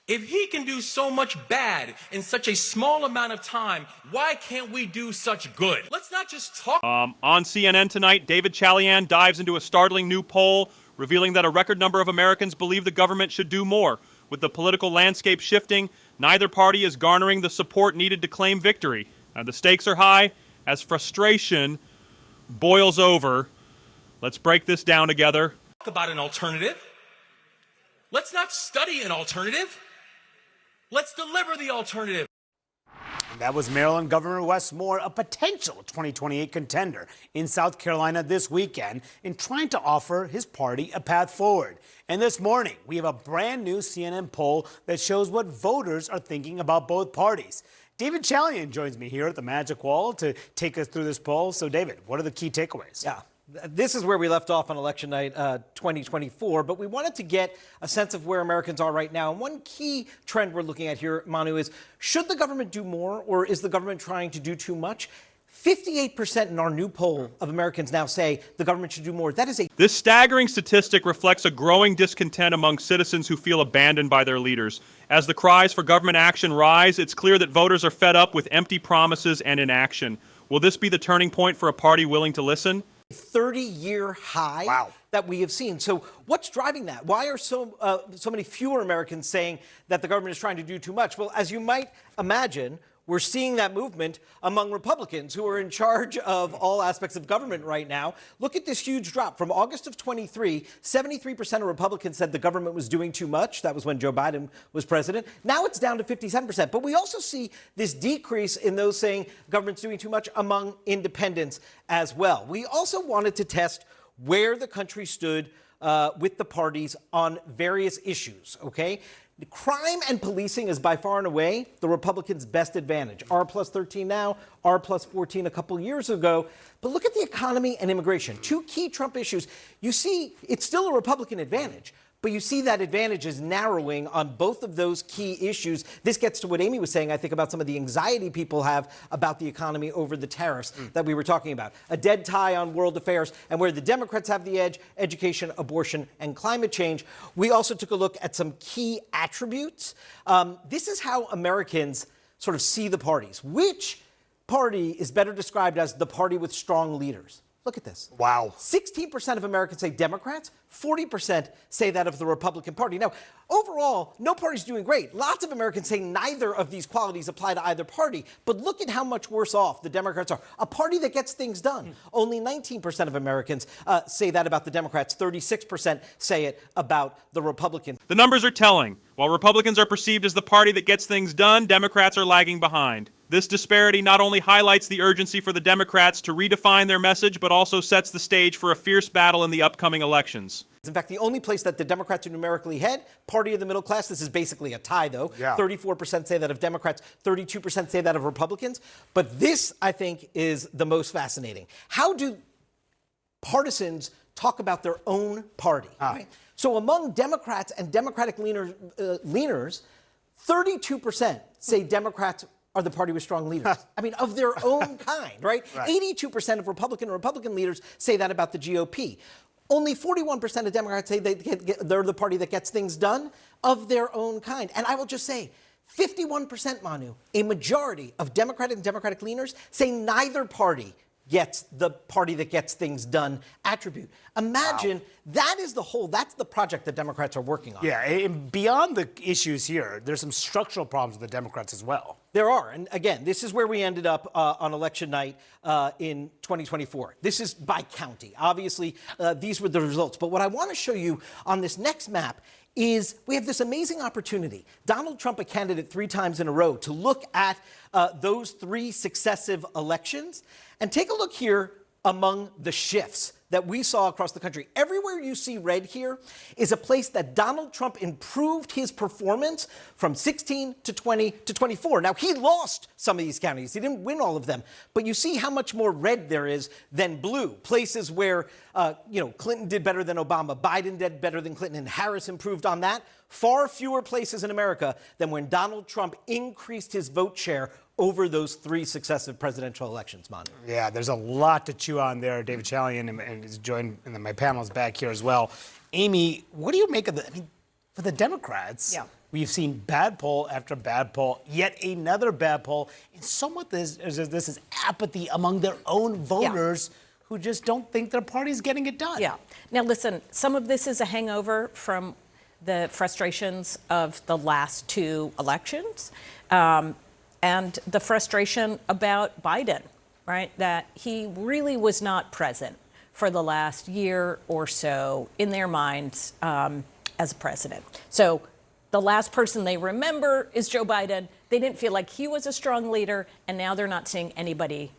If he can do so much bad in such a small amount of time, why can't we do such good? Let's not just talk. On CNN tonight, David Chalian dives into a startling new poll revealing that a record number of Americans believe the government should do more. With the political landscape shifting, neither party is garnering the support needed to claim victory. The stakes are high as frustration boils over. Let's break this down together. Talk about an alternative. Let's not study an alternative. Let's deliver the alternative. That was Maryland Governor Wes Moore, a potential 2028 contender in South Carolina this weekend, in trying to offer his party a path forward. And this morning, we have a brand new CNN poll that shows what voters are thinking about both parties. David Chalian joins me here at the Magic Wall to take us through this poll. So, David, what are the key takeaways? Yeah. This is where we left off on election night 2024, but we wanted to get a sense of where Americans are right now. And one key trend we're looking at here, Manu, is should the government do more, or is the government trying to do too much? 58% in our new poll of Americans now say the government should do more. This staggering statistic reflects a growing discontent among citizens who feel abandoned by their leaders. As the cries for government action rise, it's clear that voters are fed up with empty promises and inaction. Will this be the turning point for a party willing to listen? 30-year high that we have seen. So what's driving that? Why are so many fewer Americans saying that the government is trying to do too much? Well, as you might imagine, we're seeing that movement among Republicans who are in charge of all aspects of government right now. Look at this huge drop. From August of 23, 73% of Republicans said the government was doing too much. That was when Joe Biden was president. Now it's down to 57%. But we also see this decrease in those saying government's doing too much among independents as well. We also wanted to test where the country stood with the parties on various issues, okay? Crime and policing is by far and away the Republicans' best advantage. R plus 13 now, R plus 14 a couple years ago. But look at the economy and immigration, two key Trump issues. You see, it's still a Republican advantage, but you see that advantage is narrowing on both of those key issues. This gets to what Amy was saying, I think, about some of the anxiety people have about the economy over the tariffs that we were talking about. A dead tie on world affairs, and where the Democrats have the edge, education, abortion, and climate change. We also took a look at some key attributes. This is how Americans sort of see the parties. Which party is better described as the party with strong leaders? Look at this. Wow. 16% of Americans say Democrats, 40% say that of the Republican Party. Now, overall, no party's doing great. Lots of Americans say neither of these qualities apply to either party. But look at how much worse off the Democrats are. A party that gets things done. Only 19% of Americans say that about the Democrats. 36% say it about the Republicans. The numbers are telling. While Republicans are perceived as the party that gets things done, Democrats are lagging behind. This disparity not only highlights the urgency for the Democrats to redefine their message, but also sets the stage for a fierce battle in the upcoming elections. In fact, the only place that the Democrats are numerically ahead, party of the middle class, this is basically a tie, though. 34% say that of Democrats, 32% say that of Republicans. But this, I think, is the most fascinating. How do partisans talk about their own party? Right? So among Democrats and Democratic leaners, 32% say Democrats are the party with strong leaders. I mean, of their own kind, right? 82% of Republican leaders say that about the GOP. Only 41% of Democrats say they're the party that gets things done of their own kind. And I will just say, 51%, Manu, a majority of Democratic and Democratic leaners say neither party gets the party that gets things done attribute. Imagine that's the project that Democrats are working on. Yeah, and beyond the issues here, there's some structural problems with the Democrats as well. There are. And again, this is where we ended up on election night in 2024. This is by county. Obviously, these were the results. But what I want to show you on this next map is we have this amazing opportunity. Donald Trump, a candidate 3 times in a row, to look at those 3 successive elections and take a look here among the shifts that we saw across the country. Everywhere you see red here is a place that Donald Trump improved his performance from 16 to 20 to 24. Now, he lost some of these counties. He didn't win all of them. But you see how much more red there is than blue. Places where, Clinton did better than Obama, Biden did better than Clinton, and Harris improved on that. Far fewer places in America than when Donald Trump increased his vote share over those 3 successive presidential elections, Manu. Yeah, there's a lot to chew on there. David Chalian and is joined, and then my panel's back here as well. Amy, what do you make of for the Democrats? We've seen bad poll after bad poll, yet another bad poll. And somewhat this is apathy among their own voters who just don't think their party's getting it done. Yeah. Now, listen, some of this is a hangover from the frustrations of the last two elections and the frustration about Biden, right? That he really was not present for the last year or so in their minds as president. So the last person they remember is Joe Biden. They didn't feel like he was a strong leader, and now they're not seeing anybody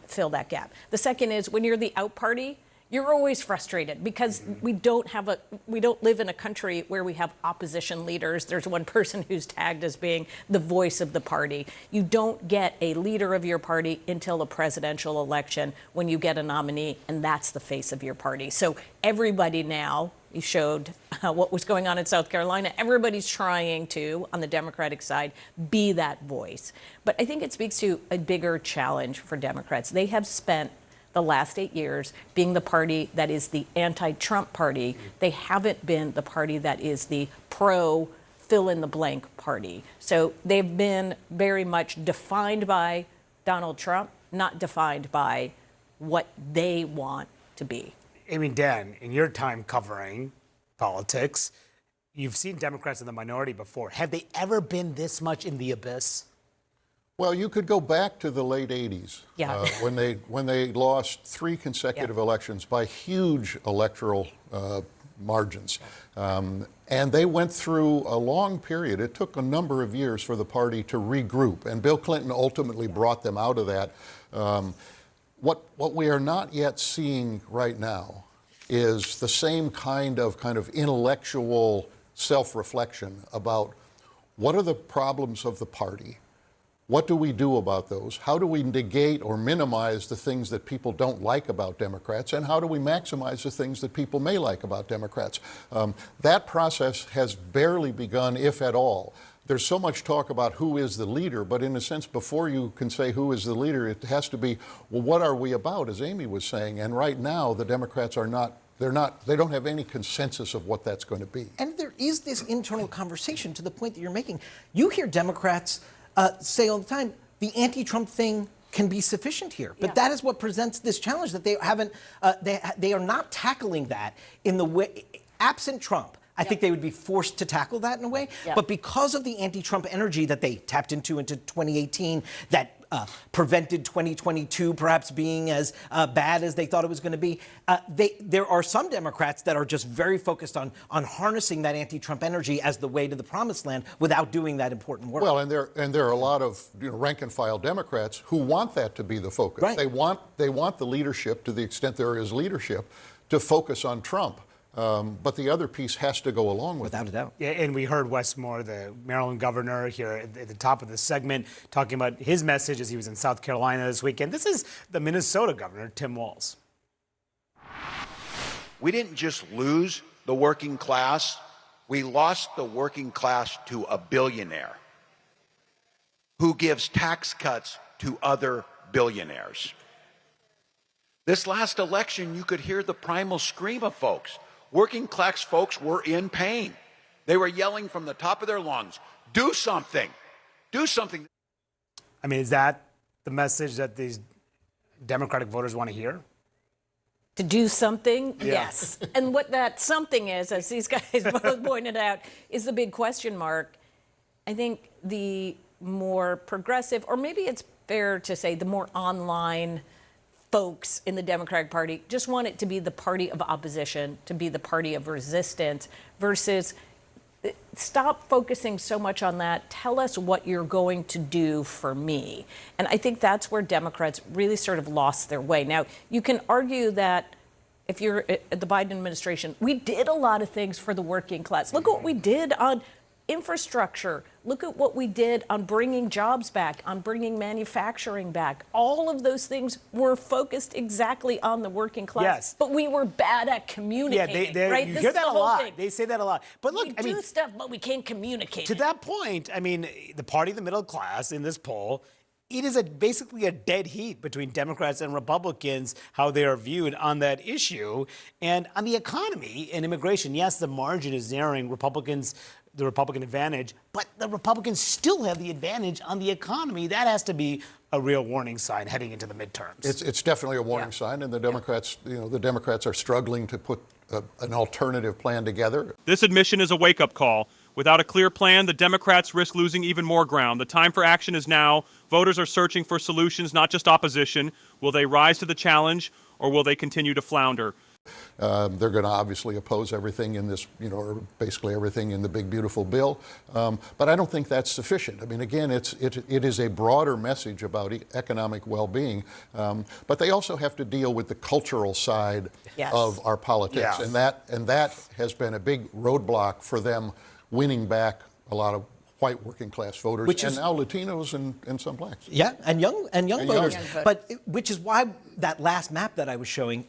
fill that gap. The second is when you're the out party, you're always frustrated because we don't live in a country where we have opposition leaders. There's one person who's tagged as being the voice of the party. You don't get a leader of your party until a presidential election when you get a nominee, and that's the face of your party. So everybody now, you showed what was going on in South Carolina. Everybody's trying to, on the Democratic side, be that voice. But I think it speaks to a bigger challenge for Democrats. They have spent the last 8 years being the party that is the anti-Trump party. They haven't been the party that is the pro fill-in-the-blank party. So they've been very much defined by Donald Trump, not defined by what they want to be. I mean, Dan, in your time covering politics, you've seen Democrats in the minority before. Have they ever been this much in the abyss? Well, you could go back to the late 80s when they lost 3 consecutive elections by huge electoral margins. And they went through a long period. It took a number of years for the party to regroup, and Bill Clinton ultimately brought them out of that. What we are not yet seeing right now is the same kind of intellectual self-reflection about what are the problems of the party. What do we do about those? How do we negate or minimize the things that people don't like about Democrats? And how do we maximize the things that people may like about Democrats? That process has barely begun, if at all. There's so much talk about who is the leader, but in a sense, before you can say who is the leader, it has to be, well, what are we about, as Amy was saying? And right now, the Democrats are not. They don't have any consensus of what that's going to be. And there is this internal conversation to the point that you're making. You hear Democrats say all the time, the anti-Trump thing can be sufficient here. But that is what presents this challenge, that they haven't, they are not tackling that in the way, absent Trump. I think they would be forced to tackle that in a way. But because of the anti-Trump energy that they tapped into 2018, that prevented 2022 perhaps being as bad as they thought it was going to be, there are some Democrats that are just very focused on harnessing that anti-Trump energy as the way to the promised land without doing that important work. Well, and there are a lot of rank and file Democrats who want that to be the focus. Right. They want the leadership, to the extent there is leadership, to focus on Trump. But the other piece has to go along with Without it. a doubt. Yeah, and we heard Wes Moore, the Maryland governor, here at the top of the segment, talking about his message as he was in South Carolina this weekend. This is the Minnesota governor, Tim Walz. We didn't just lose the working class, we lost the working class to a billionaire who gives tax cuts to other billionaires. This last election, you could hear the primal scream of folks. Working class folks were in pain. They were yelling from the top of their lungs, do something, do something. I mean, is that the message that these Democratic voters want to hear? To do something, yes. And what that something is, as these guys both pointed out, is the big question mark. I think the more progressive, or maybe it's fair to say the more online folks in the Democratic Party just want it to be the party of opposition, to be the party of resistance, versus stop focusing so much on that. Tell us what you're going to do for me. And I think that's where Democrats really sort of lost their way. Now, you can argue that if you're at the Biden administration, we did a lot of things for the working class. Look at what we did on infrastructure. Look at what we did on bringing jobs back, on bringing manufacturing back. All of those things were focused exactly on the working class. Yes. But we were bad at communicating, right? You This hear is that the a whole lot. thing. They say that a lot. But look, we do stuff, but we can't communicate. To that point, I mean, the party of the middle class in this poll, it is basically a dead heat between Democrats and Republicans, how they are viewed on that issue. And on the economy and immigration, yes, the margin is narrowing. Republicans the Republican advantage, but the Republicans still have the advantage on the economy. That has to be a real warning sign heading into the midterms. It's definitely a warning sign, and the Democrats, the Democrats are struggling to put an alternative plan together. This admission is a wake-up call. Without a clear plan, the Democrats risk losing even more ground. The time for action is now. Voters are searching for solutions, not just opposition. Will they rise to the challenge, or will they continue to flounder? They're going to obviously oppose everything in this, or basically everything in the big, beautiful bill. But I don't think that's sufficient. I mean, again, it is a broader message about economic well-being. But they also have to deal with the cultural side of our politics. And that has been a big roadblock for them winning back a lot of white working class voters, and now Latinos and some blacks. Yeah, and young voters. But which is why that last map that I was showing,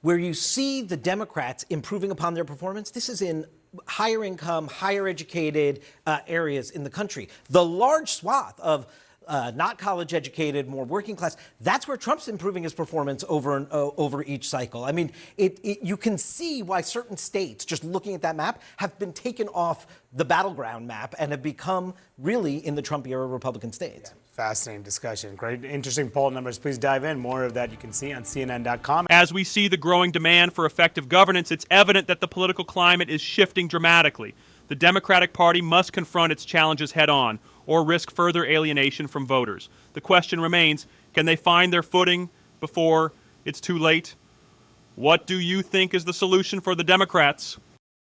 where you see the Democrats improving upon their performance, this is in higher income, higher educated areas in the country. The large swath of not college educated, more working class, that's where Trump's improving his performance over each cycle. I mean, you can see why certain states, just looking at that map, have been taken off the battleground map and have become really in the Trump era Republican states. Yeah, fascinating discussion. Great, interesting poll numbers. Please dive in. More of that you can see on CNN.com. As we see the growing demand for effective governance, it's evident that the political climate is shifting dramatically. The Democratic Party must confront its challenges head-on, or risk further alienation from voters. The question remains, can they find their footing before it's too late? What do you think is the solution for the Democrats?